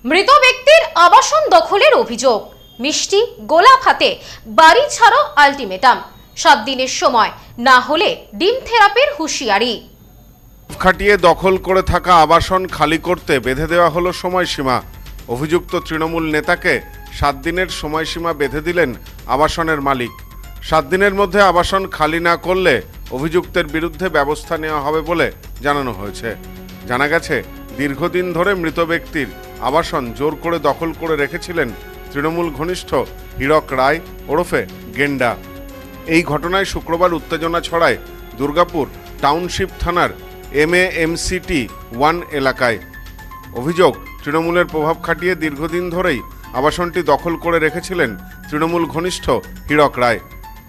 মৃত ব্যক্তির আবাসন দখলের অভিযোগ, মিষ্টি গোলাপ হাতে বাড়ি ছাড়ো আলটিমেটাম, 7 দিনের সময় না হলে ডিম থেরাপির হুঁশিয়ারি। খাটিয়ে দখল করে থাকা আবাসন খালি করতে বেঁধে দেওয়া হলো সময়সীমা। অভিযুক্ত তৃণমূল নেতাকে 7 দিনের সময়সীমা বেঁধে দিলেন আবাসনের মালিক। 7 দিনের মধ্যে আবাসন খালি না করলে অভিযুক্তের বিরুদ্ধে ব্যবস্থা নেওয়া হবে বলে জানানো হয়েছে। জানা গেছে, দীর্ঘদিন ধরে মৃত ব্যক্তির আবাসন জোর করে দখল করে রেখেছিলেন তৃণমূল ঘনিষ্ঠ হীরক রায় ওরফে গেন্ডা। এই ঘটনায় শুক্রবার উত্তেজনা ছড়ায় দুর্গাপুর টাউনশিপ থানার MAMCT 1 এলাকায়। অভিযোগ, তৃণমূলের প্রভাব খাটিয়ে দীর্ঘদিন ধরেই আবাসনটি দখল করে রেখেছিলেন তৃণমূল ঘনিষ্ঠ হীরক রায়।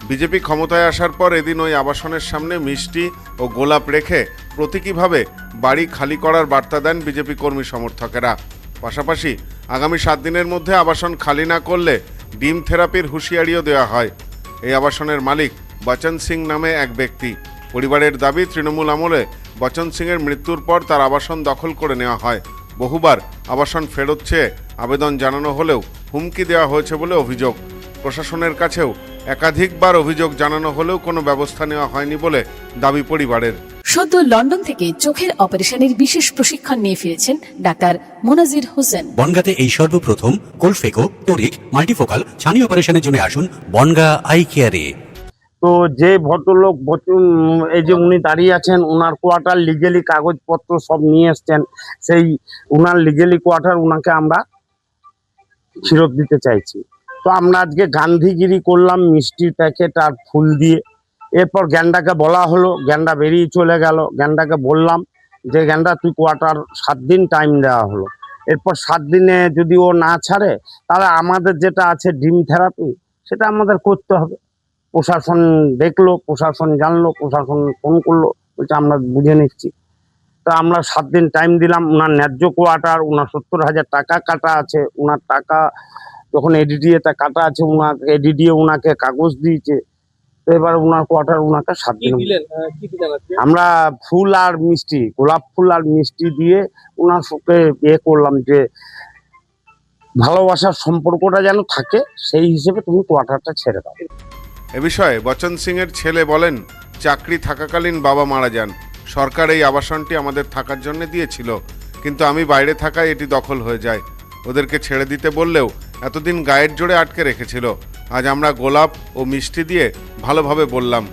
বিজেপি ক্ষমতায় আসার পর এদিন ওই আবাসনের সামনে মিষ্টি ও গোলাপ রেখে প্রতীকীভাবে বাড়ি খালি করার বার্তা দেন বিজেপি কর্মী সমর্থকেরা। পাশাপাশি আগামী 7 দিনের মধ্যে আবাসন খালি না করলে ডিম থেরাপির হুঁশিয়ারিও দেওয়া হয়। এই আবাসনের মালিক বচন সিং নামে এক ব্যক্তি। পরিবারের দাবি, তৃণমূল আমলে বচন সিংয়ের মৃত্যুর পর তার আবাসন দখল করে নেওয়া হয়। বহুবার আবাসন ফেরত চেয়ে আবেদন জানানো হলেও হুমকি দেওয়া হয়েছে বলে অভিযোগ। প্রশাসনের কাছেও একাধিকবার অভিযোগ জানানো হলেও কোনো ব্যবস্থা নেওয়া হয়নি বলে দাবি পরিবারের। সদ্য লন্ডন থেকে চোখের অপারেশনের বিশেষ প্রশিক্ষণ নিয়ে ফিরেছেন ডাক্তার মোনাজির হোসেন। বনগাঁতে এই সর্বপ্রথম কোলফেকো, টোরিক, মাল্টিফোকাল ছানি অপারেশনের জন্য আসুন বনগাঁ আই কেয়ারে। তো যে ভদ্রলোক এই যে উনি দাঁড়িয়ে আছেন, ওনার কোয়ার্টার লিগেলি কাগজপত্র সব নিয়ে এসছেন, সেই ওনার লিগেলি কোয়ার্টার ওনাকে আমরা ফেরত দিতে চাইছি। তো আমরা আজকে গান্ধীগিরি করলাম মিষ্টির প্যাকেট আর ফুল দিয়ে। এরপর গ্যান্ডাকে বলা হলো, গ্যান্ডা বেরিয়ে চলে গেল। গ্যান্ডাকে বললাম যে গ্যান্ডা তুই কোয়ার্টার 7 দিন টাইম দেওয়া হলো। এরপর 7 দিনে যদি ও না ছাড়ে তাহলে আমাদের যেটা আছে ডিম থেরাপি, সেটা আমাদের করতে হবে। প্রশাসন দেখলো, প্রশাসন জানলো, প্রশাসন ফোন করলো, বলছে আমরা বুঝে নিচ্ছি। তো আমরা 7 দিন টাইম দিলাম। ওনার ন্যায্য কোয়ার্টার, ওনার 70,000 টাকা কাটা আছে। ওনার টাকা যখন এডিডিএতে কাটা আছে, ওনাকে এডিডিএ ওনাকে কাগজ দিয়েছে। তো এবার ওনার কোয়ার্টার ওনাকে 7 দিন আমরা ফুল আর মিষ্টি, গোলাপ ফুল আর মিষ্টি দিয়ে ওনার সঙ্গে করলাম যে ভালোবাসার সম্পর্কটা যেন থাকে, সেই হিসেবে তুমি কোয়ার্টারটা ছেড়ে দাও। এ বিষয়ে বচন সিংয়ের ছেলে বলেন, চাকরি থাকাকালীন বাবা মারা যান। সরকার এই আবাসনটি আমাদের থাকার জন্য দিয়েছিল, কিন্তু আমি বাইরে থাকায় এটি দখল হয়ে যায়। ওদেরকে ছেড়ে দিতে বললেও এতদিন গায়ের জোরে আটকে রেখেছিল। আজ আমরা গোলাপ ও মিষ্টি দিয়ে ভালোভাবে বললাম,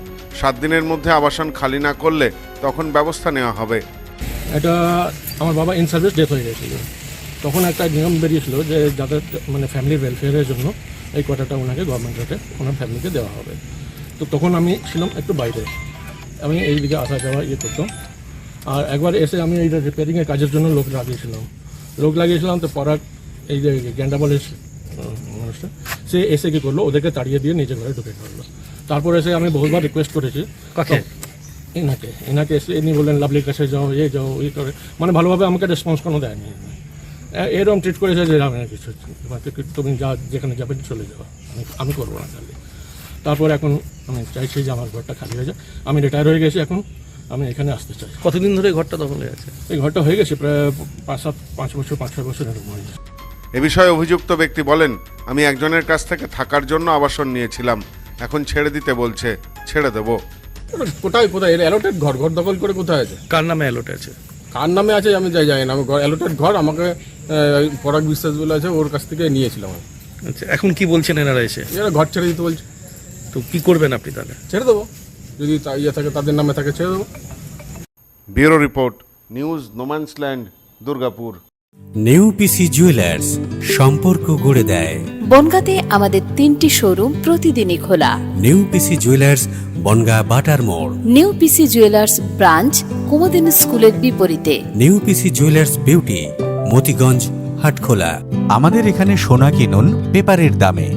7 দিনের মধ্যে আবাসন খালি না করলে তখন ব্যবস্থা নেওয়া হবে। এটা আমার বাবা ইন সার্ভিস ডেথ হয়ে গেছিল, তখন একটা নিয়ম বেরিয়েছিল যে যাদের মানে ফ্যামিলির ওয়েলফেয়ারের জন্য এই কোয়ার্টারটা ওনাকে গভর্নমেন্ট রেটে ওনার ফ্যামিলিকে দেওয়া হবে। তো তখন আমি ছিলাম একটু বাইরে, আমি এই দিকে আসা যাওয়া করতাম। আর একবার এসে আমি এই রিপেয়ারিংয়ের কাজের জন্য লোক লাগিয়েছিলাম। তো পরাগ এই যে গ্যান্ডাবলের মানুষটা, সে এসে কী করলো, ওদেরকে তাড়িয়ে দিয়ে নিজের ঘরে ঢুকে পড়লো। তারপর এসে আমি বহুবার রিকোয়েস্ট করেছি এনাকে এসে ইনি বললেন লাভলির কাছে যাও, যাও, করে মানে ভালোভাবে আমাকে রেসপন্স কোনো দেয়নি। এরকম ট্রিট করেছে যে কিছু তুমি যা যেখানে যাবে চলে যাও, আমি করবো না তাহলে। তারপর এখন আমি চাইছি যে আমার ঘরটা খালি হয়ে যায়। আমি রিটায়ার হয়ে গেছি, এখন আমি এখানে আসতে চাই। কতদিন ধরে ঘরটা দখল হয়ে আছে? এই ঘরটা হয়ে গেছে প্রায় 5 বছর 5-6 বছর এরকম হয়ে গেছে। এ বিষয়ে অভিযুক্ত ব্যক্তি বলেন, আমি একজনের কাছ থেকে থাকার জন্য আবাসন নিয়েছিলাম, এখন ছেড়ে দিতে বলছে, ছেড়ে দেবো। কোথায় এর অ্যালোটেড ঘর দখল করে কোথায় আছে? কার নামে অ্যালোট আছে? কার নামে আছে আমি জানি না। আমি অ্যালোটেড ঘর আমাকে পরাগ বিশ্বাস বলে আছে, ওর কাছ থেকে নিয়েছিলাম। আচ্ছা, এখন কি বলছেন এনারা এসে? এরা ঘর ছেড়ে দিতে বলছে। তো কি করবেন আপনি তাহলে? ছেড়ে দেবো, যদি থাকে তাদের নামে থাকে ছেড়ে দেবো। Bureau report, news no man's land, Durgapur. New PC jewellers, সম্পর্ক গড়ে দেয়। বনগাঁতে আমাদের 3টি শোরুম প্রতিদিনই খোলা। নিউ পিসি জুয়েলার্স, বনগাঁ বাটার মোড়। New PC jewellers branch Kumudini স্কুলের বিপরীতে। New PC jewellers beauty, Motiganj, Hatkhola. আমাদের এখানে সোনা কিনুন পেপারের দামে।